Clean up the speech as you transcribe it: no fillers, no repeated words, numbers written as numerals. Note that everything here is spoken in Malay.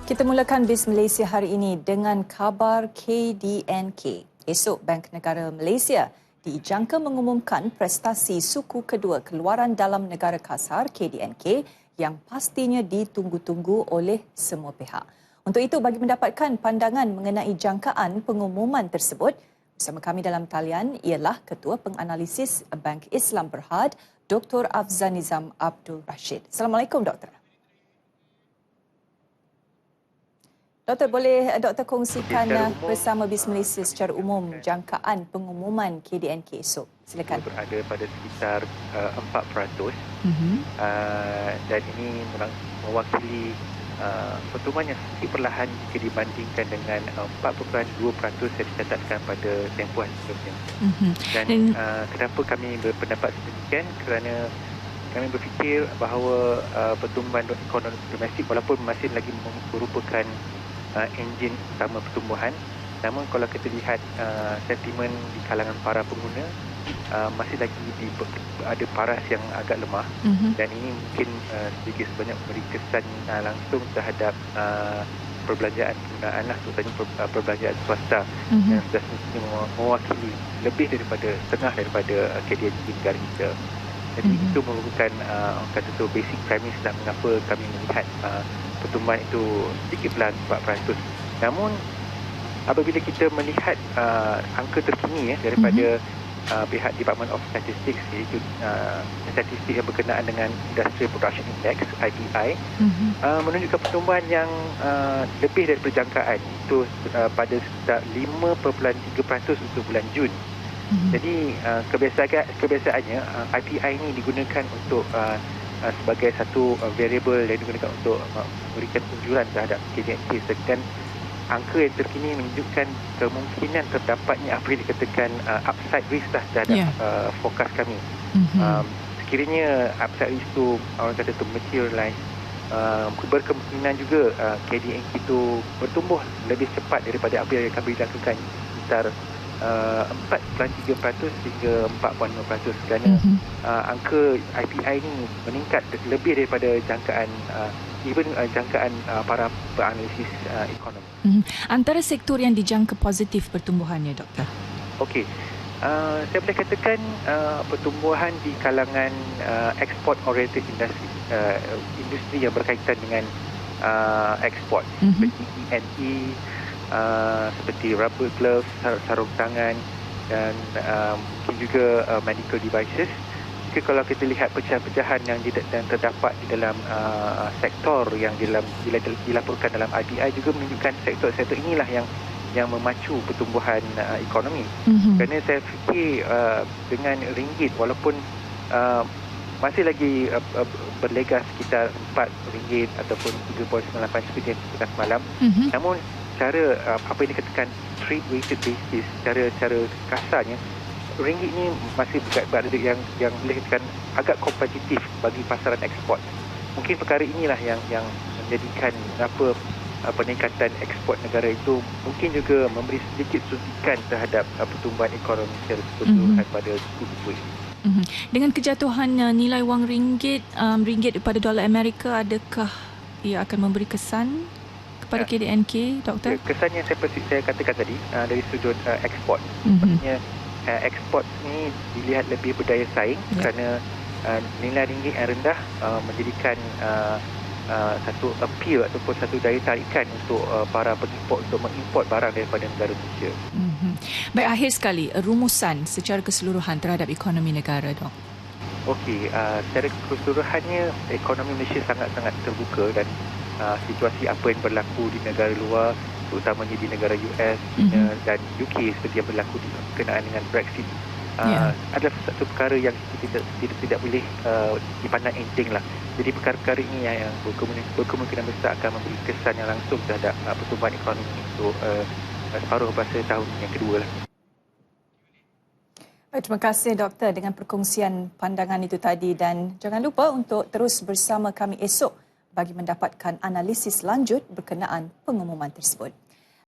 Kita mulakan Bis Malaysia hari ini dengan khabar KDNK. Esok, Bank Negara Malaysia dijangka mengumumkan prestasi suku kedua keluaran dalam negara kasar KDNK yang pastinya ditunggu-tunggu oleh semua pihak. Untuk itu, bagi mendapatkan pandangan mengenai jangkaan pengumuman tersebut, bersama kami dalam talian ialah Ketua Penganalisis Bank Islam Berhad, Dr. Afzan Nizam Abdul Rashid. Assalamualaikum, Doktor. Doktor, boleh Doktor kongsikan bersama Bis Malaysia secara umum jangkaan pengumuman KDNK esok? Silakan. Berada pada sekitar 4%. Dan ini mewakili pertumbuhan yang sedikit perlahan jika dibandingkan dengan 4.2% yang dicatatkan pada tempohan sebelumnya. Dan kenapa kami berpendapat sedemikian? Kerana kami berfikir bahawa pertumbuhan ekonomi domestik walaupun masih lagi merupakan enjin utama pertumbuhan, namun kalau kita lihat sentimen di kalangan para pengguna masih lagi ada paras yang agak lemah, dan ini mungkin sedikit sebanyak memberi kesan langsung terhadap perbelanjaan penggunaan terutamanya perbelanjaan swasta yang sudah semestinya mewakili lebih daripada setengah daripada KDNK negara kita. Jadi itu merupakan kata tu basic premise lah mengapa kami melihat pertumbuhan itu sedikit pelan 4%. Namun apabila kita melihat angka terkini daripada pihak Department of Statistics, iaitu statistik yang berkenaan dengan Industrial Production Index IPI, menunjukkan pertumbuhan yang lebih daripada jangkaan itu pada sekitar 5.3% untuk bulan Jun. Jadi kebiasaannya IPI ini digunakan untuk sebagai satu variable yang digunakan untuk memberikan unjuran terhadap KDNK, dan angka yang terkini menunjukkan kemungkinan terdapatnya apa yang dikatakan upside risk terhadap fokus kami. Sekiranya upside risk itu orang kata tu materialize, berkemungkinan juga KDNK itu bertumbuh lebih cepat daripada apa yang kami lakukan, sekitar 4.3% hingga 4.5%, kerana angka IPI ini meningkat lebih daripada jangkaan jangkaan para penganalisis ekonomi. Antara sektor yang dijangka positif pertumbuhannya, Doktor? Okey. Saya boleh katakan pertumbuhan di kalangan export oriented industri yang berkaitan dengan ekspor, seperti E&E, seperti rubber gloves, sarung tangan, dan mungkin juga medical devices. Jika kalau kita lihat pecahan-pecahan yang terdapat di dalam sektor yang dilaporkan dalam IPI juga menunjukkan sektor-sektor inilah yang memacu pertumbuhan ekonomi. Kerana saya fikir dengan ringgit walaupun masih lagi berlega sekitar RM4 ataupun 3.98 seperti yang kita semalam, namun cara apa yang dikatakan trade weighted basis, cara kasarnya ringgit ni masih berada yang boleh dikatakan agak kompetitif bagi pasaran ekspor. Mungkin perkara inilah yang menjadikan apa peningkatan ekspor negara itu mungkin juga memberi sedikit suntikan terhadap pertumbuhan ekonomi secara keseluruhan pada suku kedua ini. Dengan kejatuhan nilai wang ringgit kepada dolar Amerika, adakah ia akan memberi kesan kepada KDNK, Doktor? Kesan yang saya katakan tadi dari sudut ekspor, maksudnya ekspor ni dilihat lebih berdaya saing kerana nilai ringgit yang rendah menjadikan satu appeal ataupun satu daya tarikan untuk para pengimport untuk mengimport barang daripada negara Malaysia. Baik, akhir sekali, rumusan secara keseluruhan terhadap ekonomi negara, Dok. Okey, secara keseluruhannya ekonomi Malaysia sangat-sangat terbuka, dan situasi apa yang berlaku di negara luar, terutamanya di negara US, China dan UK seperti yang berlaku berkenaan dengan Brexit, adalah satu perkara yang tidak boleh dipandang enteng lah. Jadi perkara-perkara ini yang berkemungkinan besar akan memberi kesan yang langsung terhadap pertumbuhan ekonomi untuk separuh masa tahun yang kedua lah. Terima kasih, Doktor, dengan perkongsian pandangan itu tadi, dan jangan lupa untuk terus bersama kami esok bagi mendapatkan analisis lanjut berkenaan pengumuman tersebut.